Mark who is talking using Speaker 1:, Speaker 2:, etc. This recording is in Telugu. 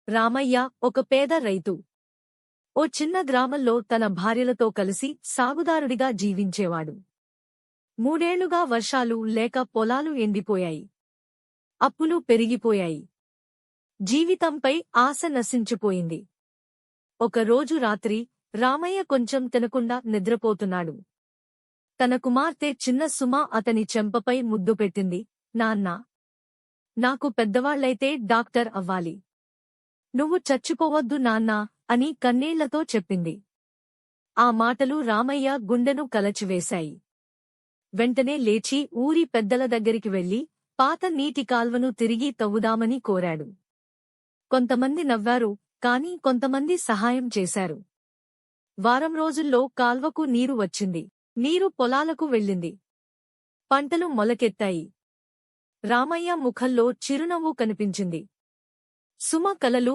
Speaker 1: రామయ్య ఒక పేద రైతు. ఓ చిన్న గ్రామంలో తన భార్యలతో కలిసి సాగుదారుడిగా జీవించేవాడు. మూడేళ్లుగా వర్షాలు లేక పొలాలు ఎండిపోయాయి. అప్పులు పెరిగిపోయాయి. జీవితంపై ఆశ నశించిపోయింది. ఒకరోజు రాత్రి రామయ్య కొంచెం తినకుండా నిద్రపోతున్నాడు. తన కుమార్తె చిన్న సుమ అతని చెంపపై ముద్దు పెట్టింది. నాన్నా, నాకు పెద్దవాళ్లైతే డాక్టర్ అవ్వాలి. నువ్వు చచ్చిపోవద్దు నాన్నా అని కన్నీళ్లతో చెప్పింది. ఆ మాటలు రామయ్య గుండెను కలచివేశాయి. వెంటనే లేచి ఊరి పెద్దల దగ్గరికి వెళ్లి పాత నీటి కాల్వను తిరిగి తవ్వుదామని కోరాడు. కొంతమంది నవ్వారు, కాని కొంతమంది సహాయం చేశారు. వారం రోజుల్లో కాల్వకు నీరు వచ్చింది. నీరు పొలాలకు వెళ్ళింది. పంటలు మొలకెత్తాయి. రామయ్య ముఖంలో చిరునవ్వు కనిపించింది. సుమ కలలు